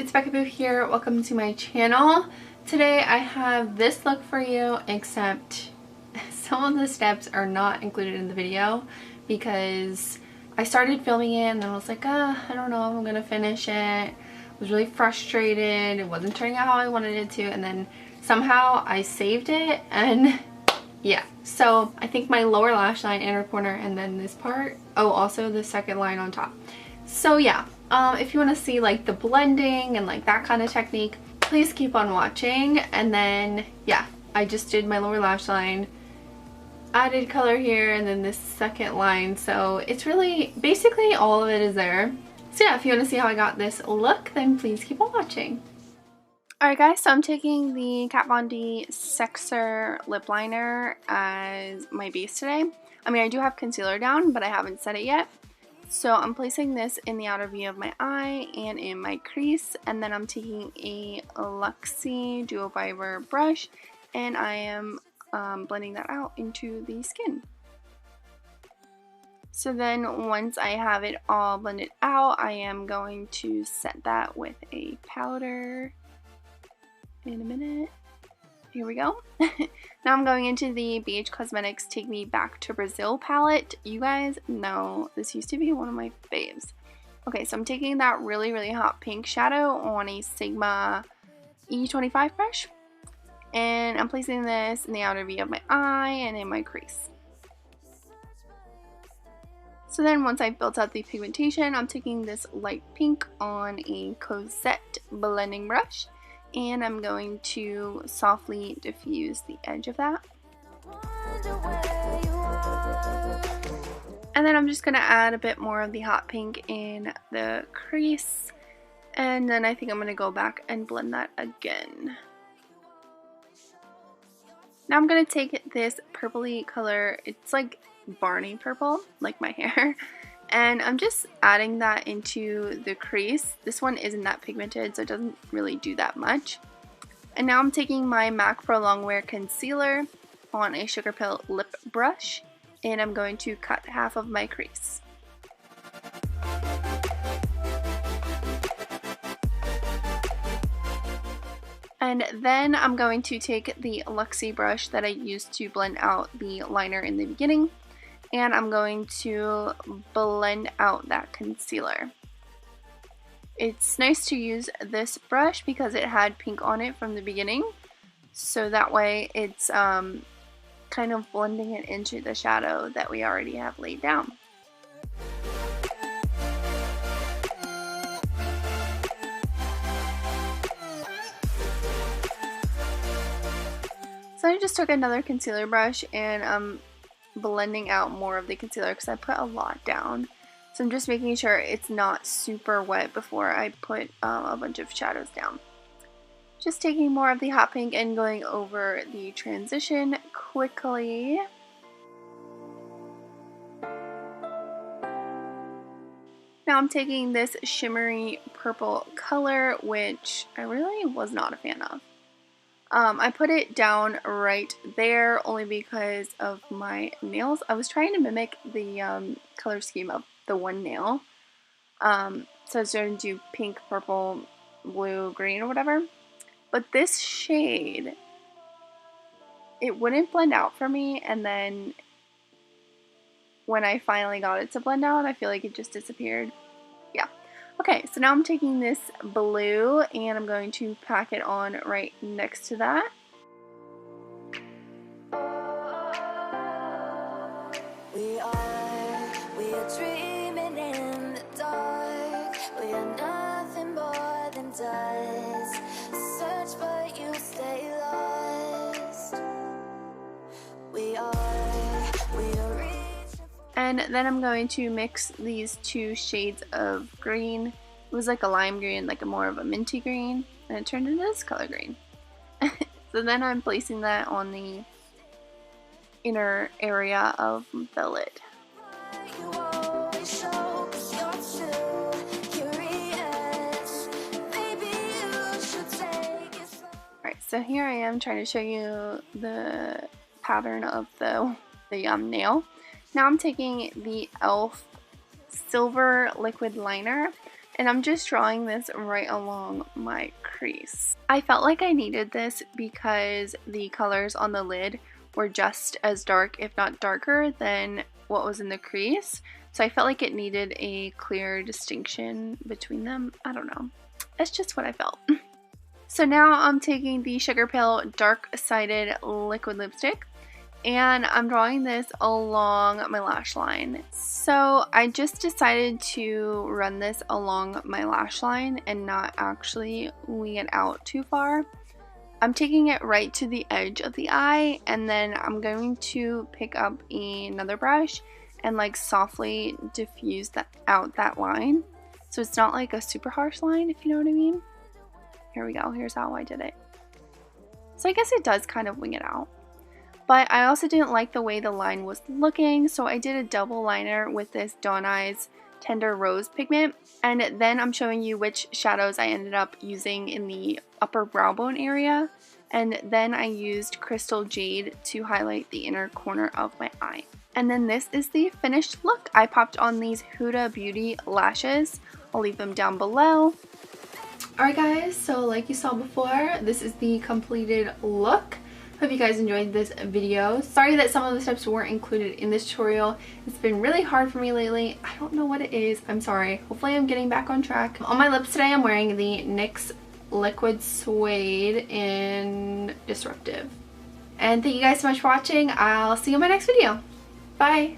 it's Beccaboo here. Welcome to my channel. Today I have this look for you, except some of the steps are not included in the video because I started filming it and then I was like, I don't know if I'm gonna finish it. I was really frustrated. It wasn't turning out how I wanted it to, and then somehow I saved it, and yeah. So I think my lower lash line, inner corner, and then this part. Oh, also the second line on top. So yeah, if you want to see like the blending and like that kind of technique, please keep on watching. And then yeah, I just did my lower lash line, added color here, and then this second line. So it's really basically all of it is there. So yeah, if you want to see how I got this look, then please keep on watching. Alright guys, so I'm taking the Kat Von D Sexer lip liner as my base today. I mean, I do have concealer down, but I haven't set it yet. So I'm placing this in the outer V of my eye and in my crease, and then I'm taking a Luxie Duo Fiber brush and I am blending that out into the skin. So then once I have it all blended out, I am going to set that with a powder in a minute. Here we go. Now I'm going into the BH Cosmetics Take Me Back to Brazil palette. You guys know this used to be one of my faves. Okay, so I'm taking that really, really hot pink shadow on a Sigma E25 brush. And I'm placing this in the outer V of my eye and in my crease. So then once I've built out the pigmentation, I'm taking this light pink on a Cosette blending brush. And I'm going to softly diffuse the edge of that. And then I'm just going to add a bit more of the hot pink in the crease. And then I think I'm going to go back and blend that again. Now I'm going to take this purpley color, it's like Barney purple, like my hair. And I'm just adding that into the crease. This one isn't that pigmented, so it doesn't really do that much. And now I'm taking my MAC Pro Longwear Concealer on a Sugar Pill lip brush, and I'm going to cut half of my crease. And then I'm going to take the Luxie brush that I used to blend out the liner in the beginning, and I'm going to blend out that concealer. It's nice to use this brush because it had pink on it from the beginning, so that way it's kind of blending it into the shadow that we already have laid down. So I just took another concealer brush and I'm blending out more of the concealer because I put a lot down. So I'm just making sure it's not super wet before I put a bunch of shadows down. Just taking more of the hot pink and going over the transition quickly. Now I'm taking this shimmery purple color, which I really was not a fan of. I put it down right there only because of my nails. I was trying to mimic the color scheme of the one nail. So I was going to do pink, purple, blue, green, or whatever. But this shade, it wouldn't blend out for me, and then when I finally got it to blend out, I feel like it just disappeared. Yeah. Okay, so now I'm taking this blue and I'm going to pack it on right next to that. We are dreaming in the dark. We are nothing more than dust. Search but you stay lost. We are reaching. And then I'm going to mix these two shades of green. It was like a lime green, like a more of a minty green, and it turned into this color green. So then I'm placing that on the inner area of the lid. Alright, so here I am trying to show you the pattern of the nail. Now I'm taking the e.l.f. silver liquid liner and I'm just drawing this right along my crease. I felt like I needed this because the colors on the lid were just as dark, if not darker, than what was in the crease. So I felt like it needed a clear distinction between them. I don't know. It's just what I felt. So now I'm taking the Sugar Pill Dark Sided Liquid Lipstick, and I'm drawing this along my lash line. So I just decided to run this along my lash line and not actually wing it out too far. I'm taking it right to the edge of the eye, and then I'm going to pick up another brush and like softly diffuse out that line. So it's not like a super harsh line, if you know what I mean. Here we go, here's how I did it. So I guess it does kind of wing it out. But I also didn't like the way the line was looking, so I did a double liner with this Dawn Eyes Tender Rose pigment. And then I'm showing you which shadows I ended up using in the upper brow bone area. And then I used Crystal Jade to highlight the inner corner of my eye. And then this is the finished look. I popped on these Huda Beauty lashes. I'll leave them down below. Alright guys, so like you saw before, this is the completed look. Hope you guys enjoyed this video. Sorry that some of the steps weren't included in this tutorial. It's been really hard for me lately. I don't know what it is. I'm sorry. Hopefully I'm getting back on track. On my lips today, I'm wearing the NYX Liquid Suede in Disruptive. And thank you guys so much for watching. I'll see you in my next video. Bye!